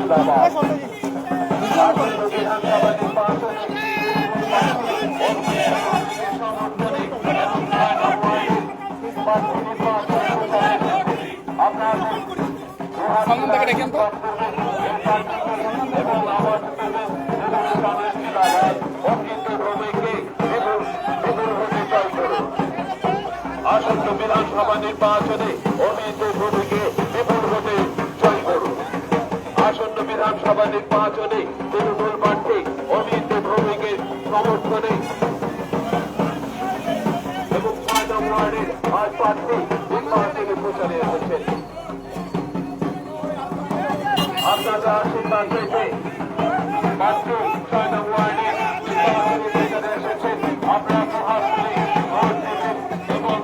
জিন্দাবাদ। আসন্ন বিধানসভা নির্বাচনে আসন্ন বিধানসভা নির্বাচনে অমিত ভূমিকে বিপুল ভোটে জয় করুন। আসন্ন বিধানসভা নির্বাচনে তৃণমূল প্রার্থী অমিত ভূমিকে সমর্থনে এবং ৬ নং ওয়ার্ডের আজ প্রার্থী নির্বাচনে প্রচারে এসেছেন। আপনারা আশীর্বাদ পেতে প্রার্থী ৬ নং ওয়ার্ডের নির্বাচনে প্রচারে এসেছেন। আপনারা প্রহার করে ভোট দেবেন এবং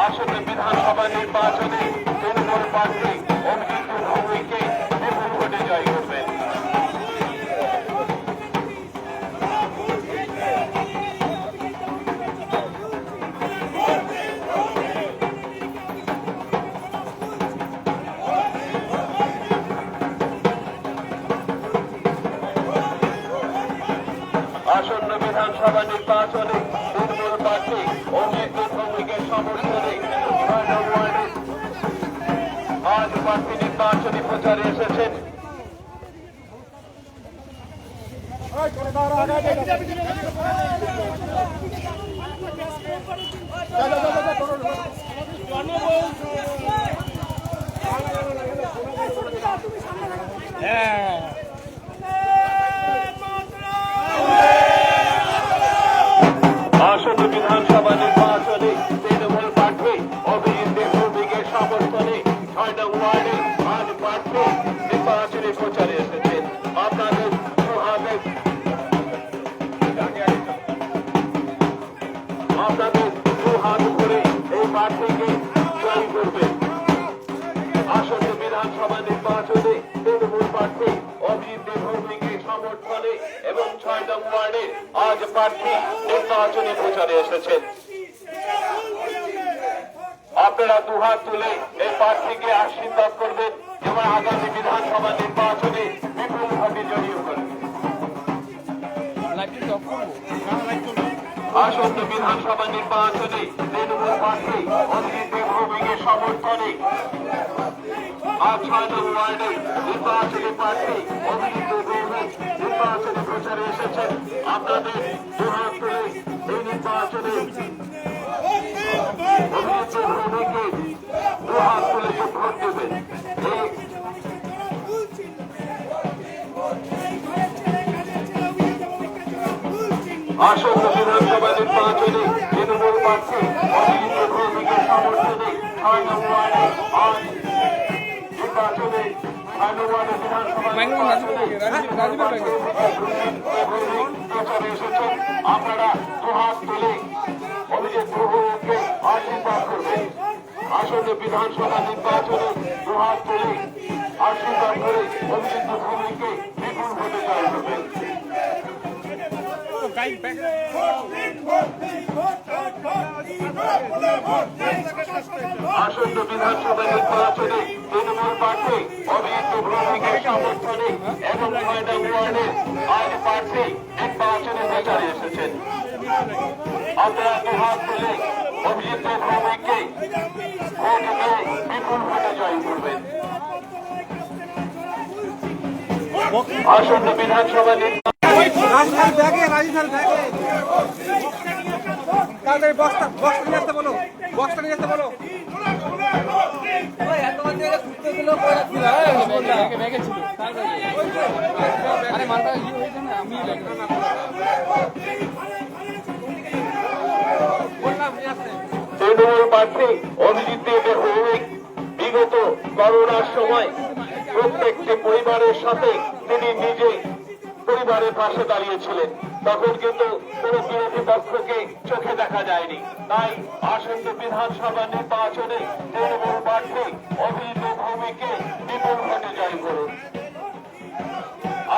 আসন্ন বিধানসভা নির্বাচনে তৃণমূল প্রার্থী অমিত ভূমিকে বিপুল ভোটে জয় করবেন। আসন্ন বিধানসভা নির্বাচনে তৃণমূল প্রার্থী অমিত ভৌমিকের সমর্থনে ৬ নং ওয়ার্ডে আজ প্রার্থী নির্বাচনী প্রচারে এসেছেন। আসন্ন বিধানসভা নির্বাচনে তৃণমূল প্রার্থী অমিত ভৌমিকের সমর্থনে ৬ নং ওয়ার্ডে আজ প্রার্থী নির্বাচনী প্রচারে এসেছেন। আপনাদের দু হাত করে এই প্রার্থীকে জয় করবেন। আসন্ন বিধানসভা নির্বাচনে তৃণমূল প্রার্থী অমিত ভৌমিকের সমর্থনে এবং ৬ নং ওয়ার্ডে আজ প্রার্থী নির্বাচনী প্রচারে এসেছেন। আপনারা দুহাত তুলে এই প্রার্থীকে আশীর্বাদ করবেন এবং আগামী বিধানসভা নির্বাচনে বিপুল ভোটে জয়ী করবেন। আসন্ন বিধানসভা নির্বাচনে তৃণমূল প্রার্থী অমিত ভৌমিকের সমর্থনে আজ ৬ নং ওয়ার্ডে নির্বাচনী প্রার্থী অমিত ভৌমিক নির্বাচনী প্রচারে এসেছেন। আপনাদের দুহাত তুলে এই নির্বাচনে অমিত ভৌমিককে দুহাত তুলে ভোট দেবেন। আসন্ন বিধানসভা নির্বাচনে তৃণমূল প্রার্থী অমিত ভৌমিকের সমর্থনে ৬ নং ওয়ার্ডে আজ নির্বাচনে ৬ নং ওয়ার্ডে বিধানসভা প্রচারে এসেছেন। আপনারা দুহাত তুলে অমিত ভৌমিককে আশীর্বাদ করবেন। আসন্ন বিধানসভা নির্বাচনে দুহাত তুলে আশীর্বাদ করে অমিত ভৌমিককে বিপুল ভোটে জয় করবেন। আসন্ন বিধানসভা নির্বাচনে তৃণমূল প্রার্থী অমিত ভৌমিকের সমর্থনে এবং ৬ নং ওয়ার্ডে আজ প্রার্থী নির্বাচনে প্রচারে এসেছেন। আপনারা দুহাত তুলে অমিত ভৌমিককে ভোট দিয়ে বিপুল ভোটে জয় করবেন। আসন্ন বিধানসভা তৃণমূল প্রার্থী অমিত ভৌমিক বিগত করোনার সময় প্রত্যেকটি পরিবারের সাথে তিনি নিজে পরিবারের পাশে দাঁড়িয়েছিলেন। তখন কিন্তু কোন বিরোধী পক্ষকে চোখে দেখা যায়নি। তাই আসন্ন বিধানসভা নির্বাচনে তৃণমূল প্রার্থী অমিত ভৌমিককে বিপুল ভোটে জয় করুন।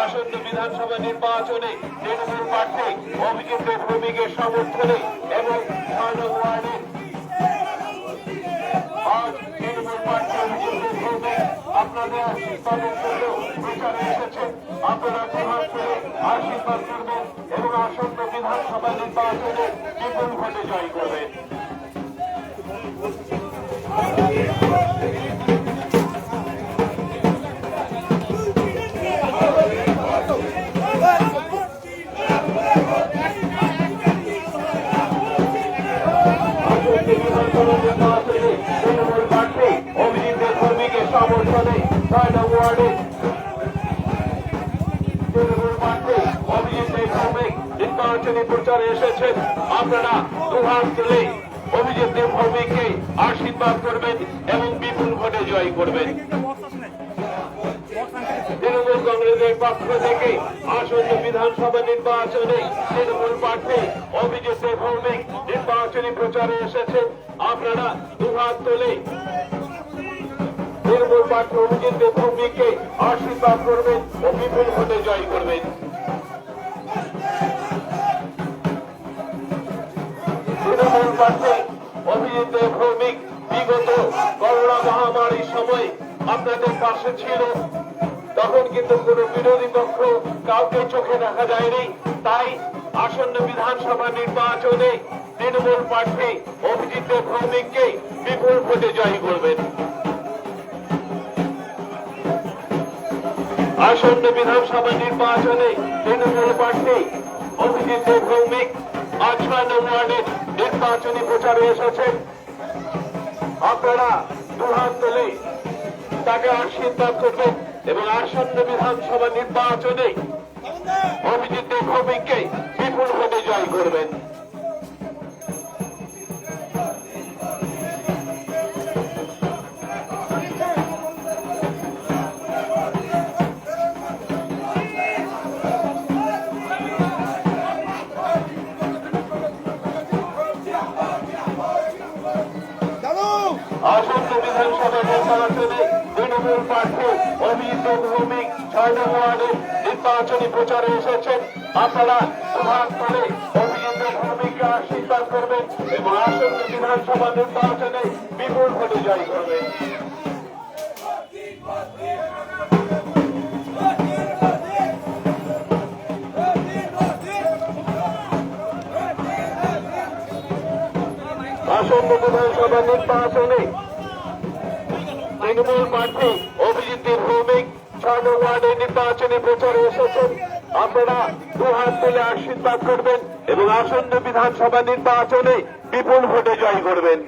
আসন্ন বিধানসভা নির্বাচনে তৃণমূল প্রার্থী অমিত ভৌমিকের সমর্থনে এবং ৬ নং ওয়ার্ডে আজ তৃণমূল প্রার্থী অমিত ভৌমিক আপনাদের আশীর্বাদের জন্য প্রচারে এসেছেন। আপনারা দুহাত তুলে আশীর্বাদ করবেন এবং আসন্ন বিধানসভা নির্বাচনে বিপুল ভোটে জয় করবেন। তৃণমূল প্রার্থী অভিজিৎ কর্মীকে সমর্থনে ৬ নং ওয়ার্ডে তৃণমূল প্রার্থী অভিজিৎ ভৌমিক নির্বাচনী প্রচারে এসেছেন। আপনারা দুহাত তুলে অভিজিৎ ভৌমিককে আশীর্বাদ করবেন এবং বিপুল ভোটে জয় করবেন। তৃণমূল কংগ্রেসের পক্ষ থেকে আসন্ন বিধানসভা নির্বাচনে তৃণমূল প্রার্থী অভিজিৎ ভৌমিক নির্বাচনী প্রচারে এসেছেন। আপনারা দুহাত তুলে তৃণমূল প্রার্থী অভিজিৎ ভৌমিককে আশীর্বাদ করবেন ও বিপুল ভোটে জয় করবেন। তৃণমূল প্রার্থী অভিজিৎ ভৌমিক বিগত করোনা মহামারীর সময় আপনাদের পাশে ছিল, তখন কিন্তু কোন বিরোধী পক্ষ কাউকে চোখে দেখা যায়নি। তাই আসন্ন বিধানসভা নির্বাচনে তৃণমূল প্রার্থী অভিজিৎ ভৌমিককে বিপুল ভোটে জয়ী করবেন। আসন্ন বিধানসভা নির্বাচনে তৃণমূল প্রার্থী অভিজিৎ ভৌমিক ৬ নং ওয়ার্ডের নির্বাচনী প্রচারে এসেছেন। আপনারা দুহাত তুলে তাকে আশীর্বাদ করবেন এবং আসন্ন বিধানসভা নির্বাচনে অভিজিৎ ভৌমিককে বিপুল ভোটে জয় করবেন। আসন্ন বিধানসভা নির্বাচনে তৃণমূল প্রার্থী অভিজিৎ ভৌমিক ৬ নং ওয়ার্ডে নির্বাচনী প্রচারে এসেছেন। আপনারা দুহাত তুলে অভিজিৎ ভৌমিককে আশীর্বাদ করবেন এবং আসন্ন বিধানসভা নির্বাচনে বিপুল ভোটে জয় করবেন। আসন্ন বিধানসভা নির্বাচনে তৃণমূল প্রার্থী অভিজিৎ ভৌমিক ৬ নং ওয়ার্ডে নির্বাচনী প্রচারে এসেছেন। আপনারা দুহাত তুলে আশীর্বাদ করবেন এবং আসন্ন বিধানসভা নির্বাচনে বিপুল ভোটে জয় করবেন।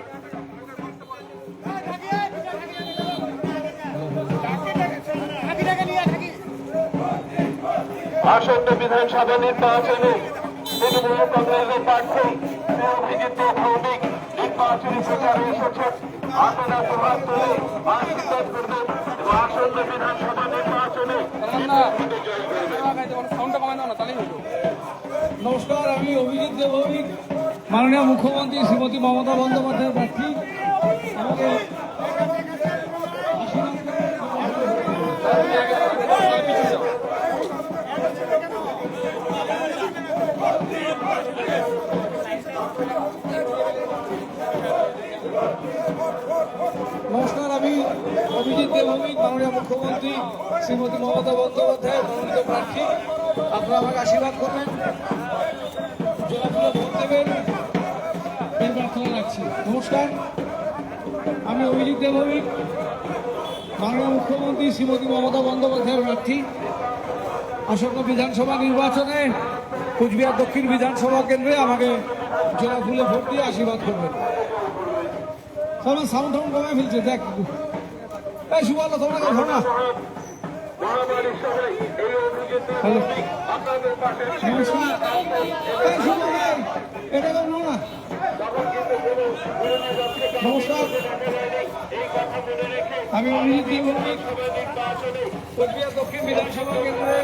আসন্ন বিধানসভা নির্বাচনে তৃণমূল কংগ্রেসের প্রার্থী অভিজিৎ ভৌমিক নির্বাচনী প্রচারে এসেছেন। আপনারা দুহাত তুলে আশীর্বাদ করবেন এবং আসন্ন বিধানসভা নির্বাচনে জয় করবেন। নমস্কার, আমি অভিজিৎ ভৌমিক, মাননীয় মুখ্যমন্ত্রী শ্রীমতী মমতা বন্দ্যোপাধ্যায়ের প্রার্থী। আমাকে নমস্কার, আমি অভিজিৎ ভৌমিক, মাননীয় মুখ্যমন্ত্রী শ্রীমতী মমতা বন্দ্যোপাধ্যায়ের মনোনীত প্রার্থী। আপনারা আমাকে আশীর্বাদ করবেন, জোড়াফুলে ভোট দেবেন, এই প্রার্থনা রাখছি। নমস্কার, আমি অভিজিৎ ভৌমিক, মাননীয় মুখ্যমন্ত্রী শ্রীমতী মমতা বন্দ্যোপাধ্যায়ের প্রার্থী। আসন্ন বিধানসভা নির্বাচনে কুচবিহার দক্ষিণ বিধানসভা কেন্দ্রে আমাকে জোড়াফুলে ভোট দিয়ে আশীর্বাদ করবেন। সবাই সাউন্ড কমে ফেলছে, দেখ এই শুভ আলো তোমরা ধর না। নমস্কার, আমি অভিজিৎ ভৌমিক, কোচবিহার দক্ষিণ বিধানসভা কেন্দ্রে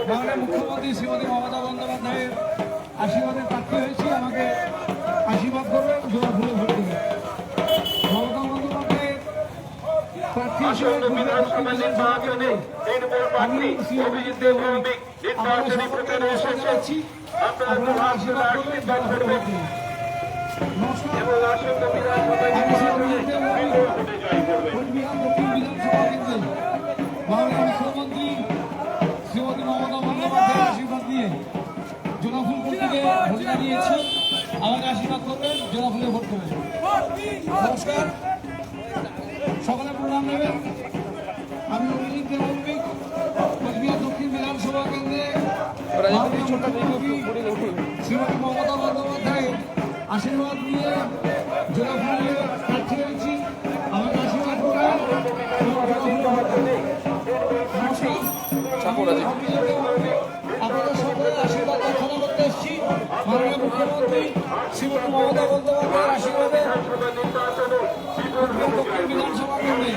মাননীয় মুখ্যমন্ত্রী শ্রীমতী মমতা বন্দ্যোপাধ্যায়ের আশীর্বাদের প্রার্থী হয়েছি। আমাকে আশীর্বাদ করবেন, জোড়া ফুলে ভোট দেবেন। মমতা বন্দ্যোপাধ্যায়ের প্রার্থী হিসেবে আমি অভিজিৎ ভৌমিক নির্বাচনী প্রচারে এসেছি। আপনারা আশীর্বাদ করবেন, জোড়া ফুলে ভোট দেবেন। নমস্কার, আমি অভিজিৎ ভৌমিক, কোচবিহার দক্ষিণ বিধানসভা কেন্দ্রে জোড়াফুলে ভোট দেবেন। নমস্কার, সকলে প্রণাম নেবেন। আমি অভিজিৎ দেবভৌমিক, কোচবিহার দক্ষিণ বিধানসভা কেন্দ্রে মাননীয় মুখ্যমন্ত্রী শ্রীমতী মমতা বন্দ্যোপাধ্যায় আশীর্বাদ নিয়ে জোড়াফুলে প্রার্থী হয়েছি। আমাকে আশীর্বাদ করবেন এবং জোড়াফুলে ভোট দেবেন। নমস্কার, আপনাদের সকলের আশীর্বাদ প্রার্থনা করতে এসেছি। মাননীয় মুখ্যমন্ত্রী শ্রীমতী মমতা বন্দ্যোপাধ্যায়ের আশীর্বাদে দক্ষিণ বিধানসভা কেন্দ্রে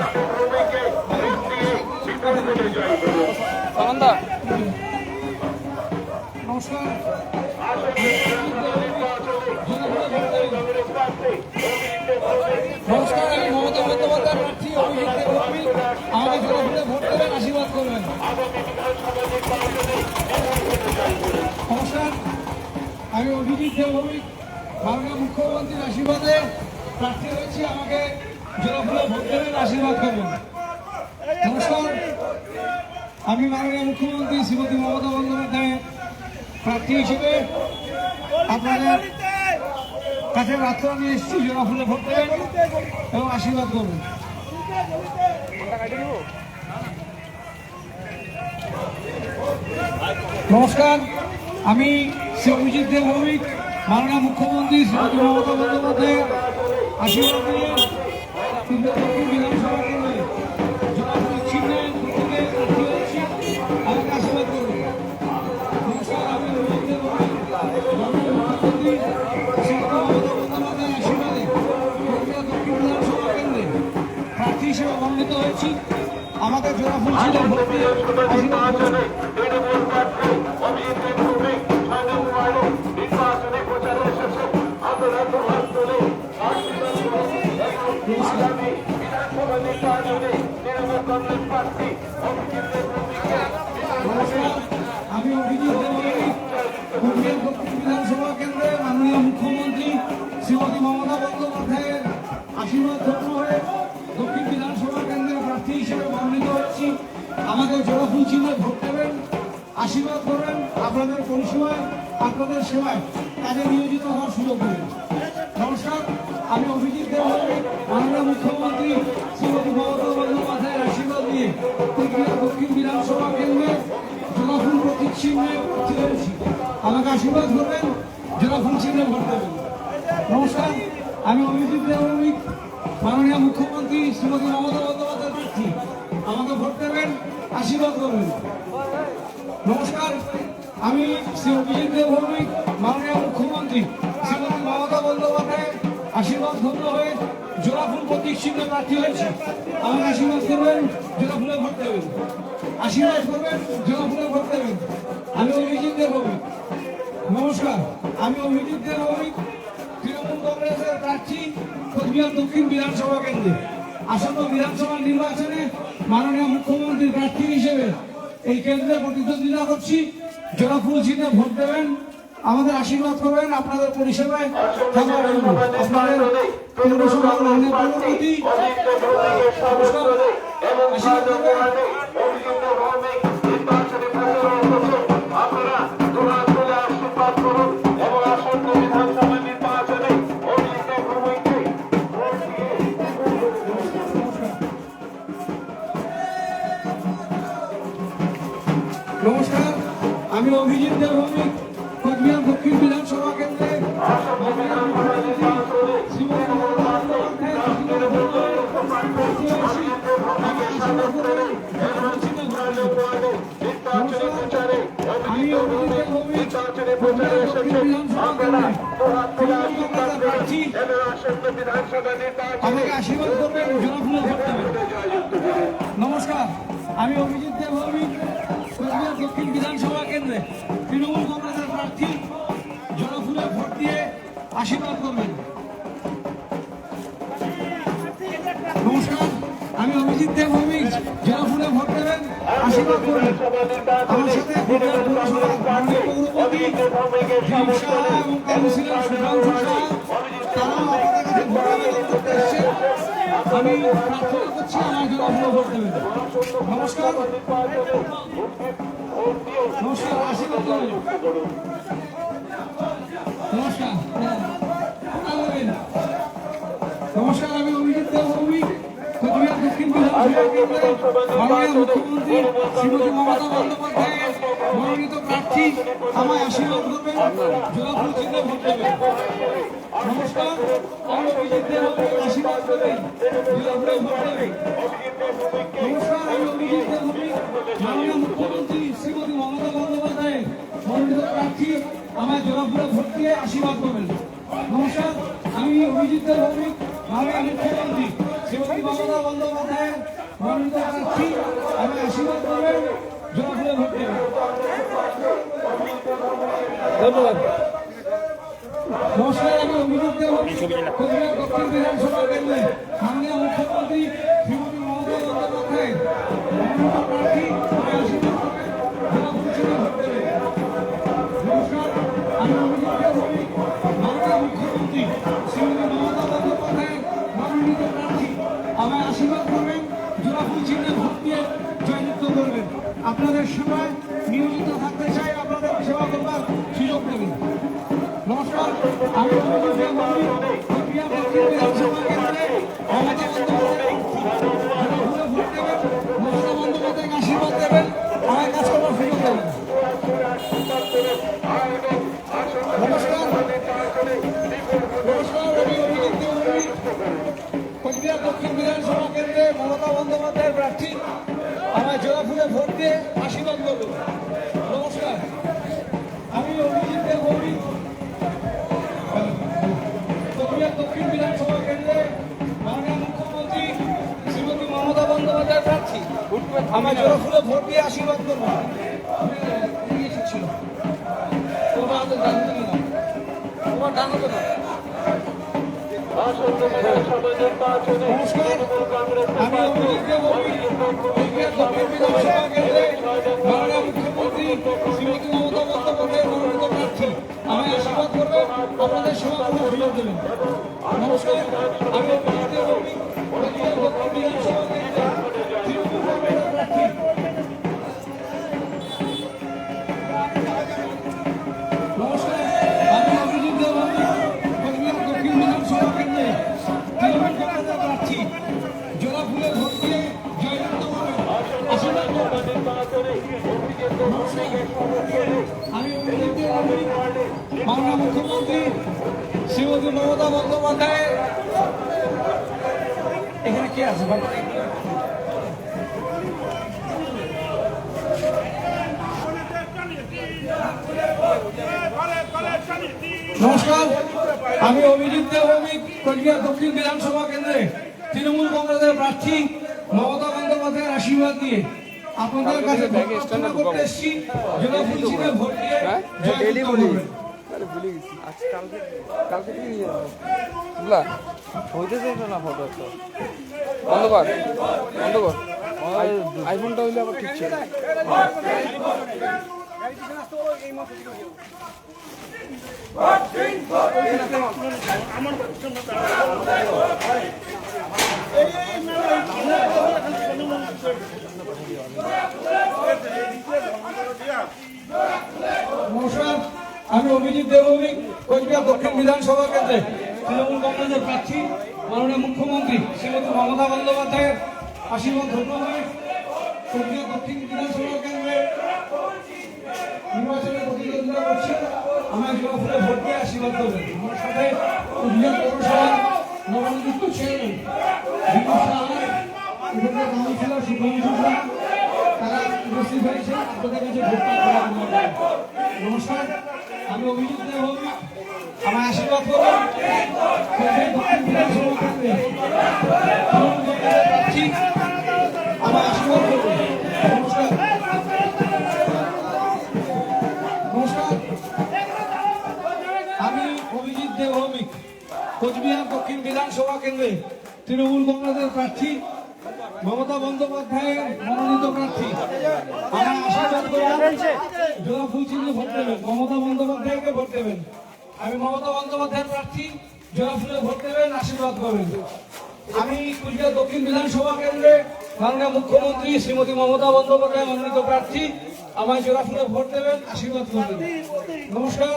নমস্কার, নমস্কার, আমি মমতা বন্দ্যোপাধ্যায় প্রার্থী অভিজিৎ দেবভৌমিক। আমাকে জোড়াফুলে ভোট দেবেন, আশীর্বাদ করবেন। নমস্কার, আমি অভিজিৎ দেবভৌমিক, মাননীয় মুখ্যমন্ত্রীর আশীর্বাদে প্রার্থী হয়েছি। আমাকে জোড়াফুলে ভোট দেবেন, আশীর্বাদ করবেন। নমস্কার, আমি মাননীয় মুখ্যমন্ত্রী শ্রীমতী মমতা বন্দ্যোপাধ্যায়ের প্রার্থী হিসেবে আপনাদের কাছে প্রার্থনা নিয়ে এসেছি। জোড়াফুলে ভোট দেবেন এবং আশীর্বাদ করবেন। নমস্কার, আমি শ্রী অভিজিৎ দেবভৌমিক, মাননীয় মুখ্যমন্ত্রী শ্রীমতী মমতা বন্দ্যোপাধ্যায়ের আশীর্বাদ নিয়ে দক্ষিণ বিধানসভা কেন্দ্রে জোড়াফুল চিহ্নে প্রতীকে প্রার্থী হয়েছি। আমাকে আশীর্বাদ করবেন। নমস্কার, আমি অভিজিৎ দেবভৌমিক, মাননীয় মুখ্যমন্ত্রী শ্রীমতী মমতা বন্দ্যোপাধ্যায়ের আশীর্বাদে দক্ষিণ বিধানসভা কেন্দ্রে প্রার্থী হিসেবে মনোনীত হয়েছি। আমাকে জোড়াফুল চিহ্নে ভোট দিয়ে আশীর্বাদ করবেন। নমস্কার, আমি অভিজিৎ দেবভৌমিক, কোচবিহার দক্ষিণ বিধানসভা কেন্দ্রে মাননীয় মুখ্যমন্ত্রী শ্রীমতী মমতা বন্দ্যোপাধ্যায়ের আশীর্বাদ ধন্য হয়ে দক্ষিণ বিধানসভা কেন্দ্রের প্রার্থী হিসেবে মনোনীত হচ্ছি। আমাকে জোড়াফুল চিহ্নে ভোট দেবেন, আশীর্বাদ করবেন। আপনাদের পরিষেবায়, আপনাদের সেবায় কাজে নিয়োজিত হওয়ার সুযোগ দেবেন। নমস্কার, আমি অভিজিৎ দেবভৌমিক, মাননীয় মুখ্যমন্ত্রী শ্রীমতী মমতা বন্দ্যোপাধ্যায়ের আশীর্বাদ নিয়ে কোচবিহার দক্ষিণ বিধানসভা কেন্দ্রে জোড়াফুল প্রতীক চিহ্নে প্রার্থী হয়েছি। আমাকে আশীর্বাদ করবেন, জোড়াফুল চিহ্নে ভোট দেবেন। নমস্কার, আমি অভিজিৎ দেবভৌমিক, মাননীয় মুখ্যমন্ত্রী শ্রীমতী মমতা বন্দ্যোপাধ্যায়ের প্রার্থী। আমাকে ভোট দেবেন, আশীর্বাদ করবেন। নমস্কার, আমি শ্রী অভিজিৎ দেবভৌমিক, মাননীয় মুখ্যমন্ত্রী শ্রীমতী মমতা বন্দ্যোপাধ্যায়ের আশীর্বাদ ধন্য হয়ে জোড়াফুল প্রতীক চিহ্নে প্রার্থী হয়েছি। আমাকে আশীর্বাদ করবেন, জোড়াফুলে ভোট দেবেন। আশীর্বাদ করবেন, জোড়াফুলে ভোট দেবেন। আমি অভিজিৎ দেবভৌমিক। নমস্কার, আমি অভিজিৎ দেবভৌমিক, তৃণমূল কংগ্রেসের প্রার্থী কোচবিহার দক্ষিণ বিধানসভা কেন্দ্রে আসন্ন বিধানসভা নির্বাচনে মাননীয় মুখ্যমন্ত্রীর প্রার্থী হিসেবে এই কেন্দ্রে প্রতিদ্বন্দ্বিতা করছি। জোড়াফুল চিহ্নে ভোট দেবেন, আমাদের আশীর্বাদ করবেন। আপনাদের পরিষেবায় থাকার জন্য আপনাদের পৌরসভার মাননীয় পৌরপতি আশীর্বাদ করবেন। নমস্কার, আমি অভিজিৎ দেবভৌমিক, কোচবিহার দক্ষিণ বিধানসভা কেন্দ্রে আমি অভিজিৎ দেবভৌমিক, কোচবিহার দক্ষিণ বিধানসভা কেন্দ্রে প্রার্থী। আমাকে আশীর্বাদ করবেন, জোড়াফুলে ভোট দেবেন। নমস্কার, আমি অভিজিৎ দেবভৌমিক, কোচবিহার দক্ষিণ বিধানসভা কেন্দ্রে তৃণমূল কংগ্রেসের প্রার্থী। জোড়াফুলে ভোট দিয়ে আশীর্বাদ করবেন। নমস্কার, আমি অভিজিৎ দেবভৌমিক, জোড়াফুলে ভোট দেবেন, আশীর্বাদ করবেন। আমার সাথে কোচবিহার পৌরসভার মাননীয় পৌরপতি দিলীপ সাহা এবং কাউন্সিলর সুধাংশু সাহা, তারাও আপনাদের কাছে ভোট আবেদন করতে এসেছেন। আমি প্রার্থনা করছি, আমার জোড়াফুলে ভোট দেবেন। নমস্কার, নমস্কার, আশীর্বাদ করবেন। নমস্কার, নমস্কার, আমি অভিজিৎ দেবভৌমিক, কোচবিহার দক্ষিণ বিধানসভা কেন্দ্রের মাননীয় মুখ্যমন্ত্রী শ্রীমতী মমতা বন্দ্যোপাধ্যায়ের মনোনীত প্রার্থী আমায় আশীর্বাদ করবেন, জোড়াফুল চিহ্নে ভোট দেবেন। নমস্কার, আমি অভিজিৎ দেবভৌমিক, আশীর্বাদ করবেন, জোড়াফুলে ভোট দেবেন। নমস্কার, আমি অভিজিৎ দেবভৌমিক, মাননীয় মুখ্যমন্ত্রী শ্রীমতী মমতা বন্দ্যোপাধ্যায়ের মনোনীত প্রার্থী আমায় জোড়াফুলে ভোট দিয়ে আশীর্বাদ করবেন। নমস্কার, আমি অভিজিৎ দেবভৌমিক, মাননীয় মুখ্যমন্ত্রী শ্রীমতী মমতা বন্দ্যোপাধ্যায়ের মনোনীত প্রার্থী আমায় আশীর্বাদ করবেন, জোড়াফুলে ভোট দেবেন। ধন্যবাদ। নমস্কার, আমি অভিজিৎ দেবভৌমিক, কোচবিহার দক্ষিণ বিধানসভা কেন্দ্রে মাননীয় মুখ্যমন্ত্রী শ্রীমতী মমতা বন্দ্যোপাধ্যায়ের মনোনীত প্রার্থী আমায় আশীর্বাদ করবেন, জোড়াফুলে চিহ্নে ভোট দেবেন। নমস্কার, আমি অভিজিৎ দেবভৌমিক, মাননীয় মুখ্যমন্ত্রী শ্রীমতী মমতা বন্দ্যোপাধ্যায়ের মনোনীত প্রার্থী আমায় আশীর্বাদ করবেন, জোড়াফুল চিহ্নে ভোট দিয়ে জয়যুক্ত করবেন। আপনাদের সেবায় নিয়োজিত থাকতে চাই, আপনাদের সেবা করবার সুযোগ দেবেন। নমস্কার, আমি অভিজিৎ দেবভৌমিক, কোচবিহার দক্ষিণ বিধানসভা কেন্দ্রে মমতা বন্দ্যোপাধ্যায়ের জোড়াফুলে ভোট দেবেন, মমতা বন্দ্যোপাধ্যায়কে আশীর্বাদ দেবেন, আমায় কাজ করবার সুযোগ দেবেন। নমস্কার, আমি অভিজিৎ দেবভৌমিক, কোচবিহার দক্ষিণ বিধানসভা কেন্দ্রে মমতা বন্দ্যোপাধ্যায়ের প্রার্থী আমায় জোড়াফুলে ভোট দিয়ে আশীর্বাদ করবেন। নমস্কার, আমি অভিজিৎ দেবভৌমিক, কোচবিহার দক্ষিণ বিধানসভা কেন্দ্রে মাননীয় মুখ্যমন্ত্রী শ্রীমতী মমতা বন্দ্যোপাধ্যায়ের প্রার্থী আমায় জোড়াফুলে ভোট দিয়ে আশীর্বাদ করবেন। ছিল তোমার ডান হতো না। নমস্কার, আমি অভিজিৎ দেবভৌমিক, কোচবিহার দক্ষিণ বিধানসভা কেন্দ্রে মাননীয় মুখ্যমন্ত্রী শ্রীমতী মমতা বন্দ্যোপাধ্যায়ের মনোনীত প্রার্থী আমায় আশীর্বাদ করবেন, আপনাদের সেবা করবার সুযোগ দেবেন। নমস্কার, আমি অভিজিৎ দেবভৌমিক, কোচবিহার দক্ষিণ বিধানসভা কেন্দ্রে তৃণমূল কংগ্রেসের প্রার্থী নমস্কার, আমি অভিজিৎ দেবভৌমিক, কোচবিহার দক্ষিণ বিধানসভা কেন্দ্রে তৃণমূল কংগ্রেসের প্রার্থী জোড়াফুলে ভোট দিয়ে জয়যুক্ত করবেন, আশীর্বাদ করবেন। নমস্কার, আমি অভিজিৎ দেবভৌমিক, মাননীয় মুখ্যমন্ত্রী শ্রীমতী মমতা বন্দ্যোপাধ্যায়ের এখানে কে আছে? নমস্কার, আমি অভিজিৎ দেবভৌমিক, কোচবিহার দক্ষিণ বিধানসভা কেন্দ্রে তৃণমূল কংগ্রেসের প্রার্থী মমতা বন্দ্যোপাধ্যায়ের আশীর্বাদ দিয়ে আপনাদের কাছে প্রার্থনা করতে এসেছি, জোড়াফুল চিহ্নে ভোট দিয়ে জয়যুক্ত করবেন। কালকে কি নিয়ে যাবো বুঝলা হইতেছে না ফটো তো বন্ধ কর আইফোনটা হইলে আবার ঠিক ছিল। নমস্কার, আমি অভিজিৎ দেবভৌমিক, কোচবিহার দক্ষিণ বিধানসভা কেন্দ্রে তৃণমূল কংগ্রেসের প্রার্থী মাননীয় মুখ্যমন্ত্রী শ্রীমতী মমতা বন্দ্যোপাধ্যায়ের আশীর্বাদ ধন্য হয়ে কোচবিহার দক্ষিণ বিধানসভা কেন্দ্রে নির্বাচনে প্রতিদ্বন্দ্বিতা করছি, আমায় জোড়াফুলে ভোট দিয়ে আশীর্বাদ করবেন। আমার সাথে কোচবিহার পৌরসভার নবনিযুক্ত চেয়ারম্যান কাউন্সিলর শুভ্রাংশু সাহা তারা উপস্থিত হয়েছে, আপনাদের কাছে ভোটটা করার জন্য। নমস্কার, আমি অভিজিৎ দেবভৌমিক, আমায় আশীর্বাদ করবেন, দক্ষিণ বিধানসভা কেন্দ্রে প্রার্থী আমায় আশীর্বাদ করবেন। নমস্কার। নমস্কার, আমি অভিজিৎ দেবভৌমিক, কোচবিহার দক্ষিণ বিধানসভা কেন্দ্রে তৃণমূল কংগ্রেসের প্রার্থী মমতা বন্দ্যোপাধ্যায়ের মনোনীত প্রার্থী আমায় আশীর্বাদ করবেন, জোড়াফুল চিহ্নে ভোট দেবেন, মমতা বন্দ্যোপাধ্যায়কে ভোট দেবেন। আমি মমতা বন্দ্যোপাধ্যায়ের প্রার্থী, জোড়াফুলে ভোট দেবেন, আশীর্বাদ করবেন। আমি কুচবিহার দক্ষিণ বিধানসভা কেন্দ্রে মাননীয় মুখ্যমন্ত্রী শ্রীমতী মমতা বন্দ্যোপাধ্যায় মনোনীত প্রার্থী আমায় জোড়াফুলে ভোট দেবেন, আশীর্বাদ করবেন। নমস্কার,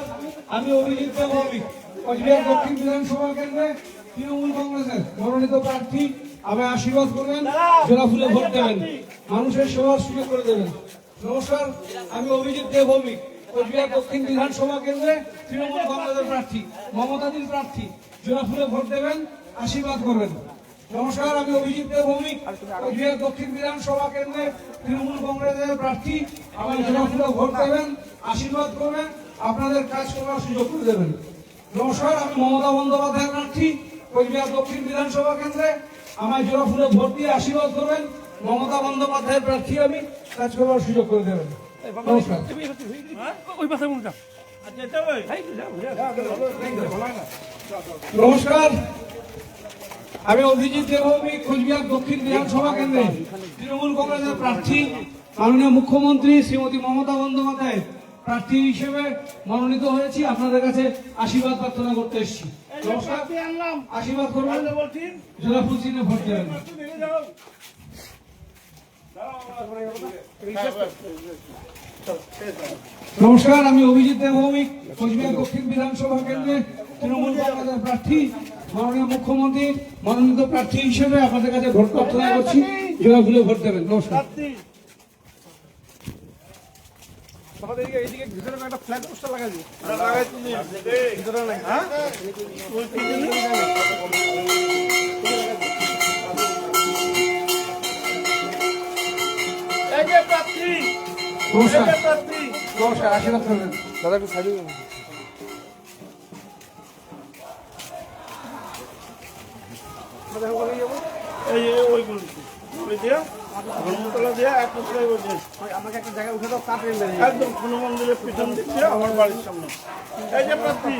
আমি অভিজিৎ দেবভৌমিক, কোচবিহার দক্ষিণ বিধানসভা কেন্দ্রে তৃণমূল কংগ্রেসের মনোনীত প্রার্থী আমায় আশীর্বাদ করবেন, জোড়া ফুলে ভোট দেবেন, মানুষের সেবার সুযোগ করে দেবেন। নমস্কার, আমি অভিজিৎ দে ভৌমিক, কোচবিহার দক্ষিণ বিধানসভা কেন্দ্রে তৃণমূল কংগ্রেসের প্রার্থী, মমতাদির প্রার্থী, জোড়া ফুলে ভোট দেবেন, আশীর্বাদ করবেন। নমস্কার, আমি অভিজিৎ দে ভৌমিক, কোচবিহার দক্ষিণ বিধানসভা কেন্দ্রে তৃণমূল কংগ্রেসের প্রার্থী, আমার জোড়া ফুলে ভোট দেবেন, আশীর্বাদ করবেন, আপনাদের কাজ করার সুযোগ করে দেবেন। নমস্কার, আমি মমতা বন্দ্যোপাধ্যায়ের প্রার্থী, কোচবিহার দক্ষিণ বিধানসভা কেন্দ্রে আমায় জোড়া ফুলে ভোট দিয়ে আশীর্বাদ করবেন, মমতা বন্দ্যোপাধ্যায়ের প্রার্থী আমি, কাজ করার সুযোগ করে দেবেন। নমস্কার। নমস্কার, আমি অভিজিৎ দে ভৌমিক, কোচবিহার দক্ষিণ বিধানসভা কেন্দ্রে তৃণমূল কংগ্রেসের প্রার্থী, মাননীয় মুখ্যমন্ত্রী শ্রীমতী মমতা বন্দ্যোপাধ্যায় প্রার্থী হিসেবে মনোনীত হয়েছি। আপনাদের কাছে আশীর্বাদ প্রার্থনা করতে এসেছি। নমস্কার, আশীর্বাদ করবেন, জোড়া ফুল চিহ্নে ভোট দেবেন। নমস্কার, আমি অভিজিৎ দে ভৌমিক, কোচবিহার দক্ষিণ বিধানসভা কেন্দ্রে তৃণমূল কংগ্রেসের প্রার্থী, মাননীয় মুখ্যমন্ত্রী মনোনীত প্রার্থী হিসেবে আপনাদের কাছে ভোট প্রার্থনা করছি, জোড়া ফুলে ভোট দেবেন। নমস্কার। নমস্কার, নমস্কার, আশীর্বাদ করবেন। দাদা একটু সাইড আমাকে একটা জায়গায় উঠে দাও, একদম কোনো মন্দিরের পিছন দিচ্ছে আমার বাড়ির সামনে। এই যে প্রার্থী,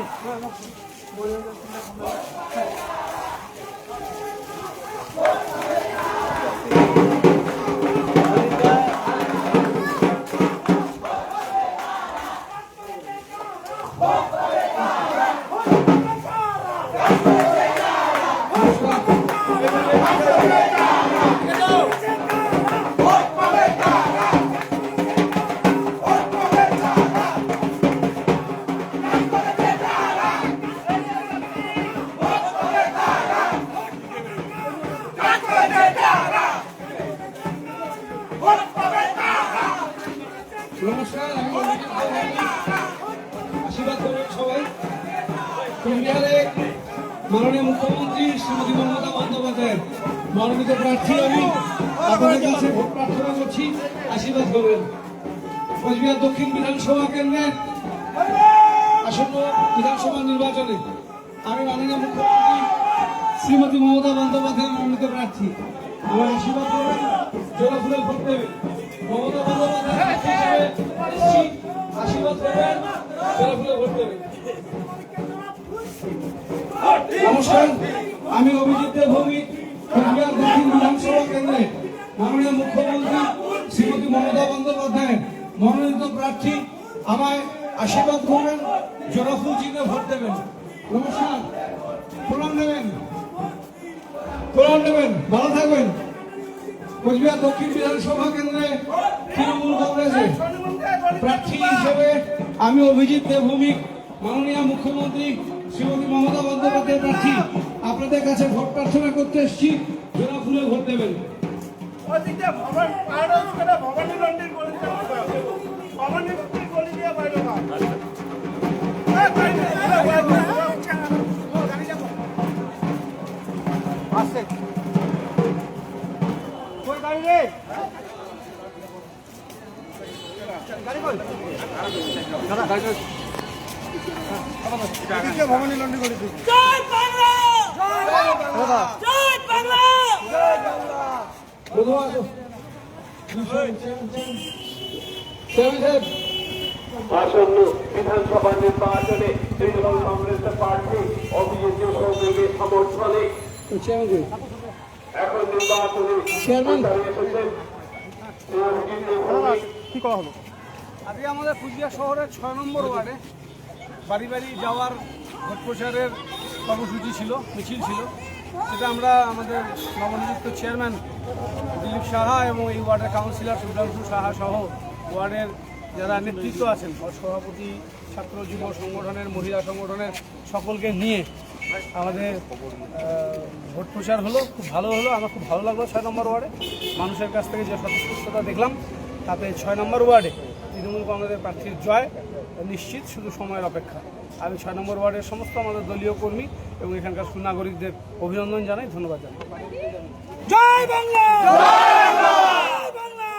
নমস্কার, আমি অভিজিৎ দে ভৌমিক, আশীর্বাদ করবেন সবাই। কোচবিহারে মাননীয় মুখ্যমন্ত্রী শ্রীমতী মমতা বন্দ্যোপাধ্যায়ের মনোনীত প্রার্থী আমি, আপনাদের কাছে ভোট প্রার্থনা করছি, আশীর্বাদ করবেন। কোচবিহার দক্ষিণ বিধানসভা কেন্দ্রে আসন্ন বিধানসভা নির্বাচনে আমি মাননীয় মুখ্যমন্ত্রী শ্রীমতী মমতা বন্দ্যোপাধ্যায়ের মনোনীত প্রার্থী, আমার আশীর্বাদ করবেন, জোড়া ফুলে ভোট দেবেন। মমতা বন্দ্যোপাধ্যায়ের প্রার্থী হিসেবে এসেছি, আশীর্বাদ করবেন, জোড়া ফুলে ভোট দেবেন। নমস্কার, আমি অভিজিৎ দে ভৌমিক, কোচবিহার দক্ষিণ বিধানসভা কেন্দ্রে মাননীয় মুখ্যমন্ত্রী শ্রীমতী মমতা বন্দ্যোপাধ্যায়ের মনোনীত প্রার্থী, আমায় আশীর্বাদ করবেন, জোড়া ফুল চিহ্নে ভোট দেবেন। নমস্কার, প্রণাম নেবেন, প্রণাম নেবেন, ভালো থাকবেন। কোচবিহার দক্ষিণ বিধানসভা কেন্দ্রে তৃণমূল কংগ্রেসের প্রার্থী হিসেবে আমি অভিজিৎ দে ভৌমিক, মাননীয় মুখ্যমন্ত্রী শ্রীমতী মমতা বন্দ্যোপাধ্যায়ের প্রার্থী, আপনাদের কাছে ভোট প্রার্থনা করতে এসেছি, জোড়া ফুলে ভোট দেবেন। ওদিকে ভবানী মন্দির গলি, ভবানী মন্দির গলি দিয়ে বাইরে না। আসছে কই গাড়ি রে, গাড়ি কই দাদা, গাড়ি এদিকে ভবানী মন্দির গলি থেকে। জয় বাংলা! দাদা জয় বাংলা! আসন্ন বিধানসভা নির্বাচনে তৃণমূল কংগ্রেসের প্রার্থী অভিজিৎ দে ভৌমিকের সমর্থনে এখন নির্বাচনে প্রচারে এসেছেন অভিজিৎ দে ভৌমিক। কি করা হলো? আজকে আমাদের কুচবিহার শহরের 6 নম্বর ওয়ার্ডে বাড়ি বাড়ি যাওয়ার ভোট প্রচারের কর্মসূচি ছিল, মিছিল ছিল। সেটা আমরা আমাদের নবনিযুক্ত চেয়ারম্যান দিলীপ সাহা এবং এই ওয়ার্ডের কাউন্সিলর সুধাংশু সাহা সহ ওয়ার্ডের যারা নেতৃত্ব আছেন, সভাপতি, ছাত্র যুব সংগঠনের, মহিলা সংগঠনের সকলকে নিয়ে আমাদের ভোট প্রচার হলো, খুব ভালো হলো। আমার খুব ভালো লাগলো 6 নম্বর ওয়ার্ডে মানুষের কাছ থেকে যে স্বতঃস্ফূর্ততা দেখলাম, তাতে 6 নম্বর ওয়ার্ডে তৃণমূল কংগ্রেসের প্রার্থীর জয় নিশ্চিত, শুধু সময়ের অপেক্ষা। আমি 6 নম্বর ওয়ার্ডের সমস্ত আমাদের দলীয় কর্মী এবং এখানকার সুনাগরিকদের অভিনন্দন জানাই, ধন্যবাদ জানাই। জয় বাংলা! জয় বাংলা!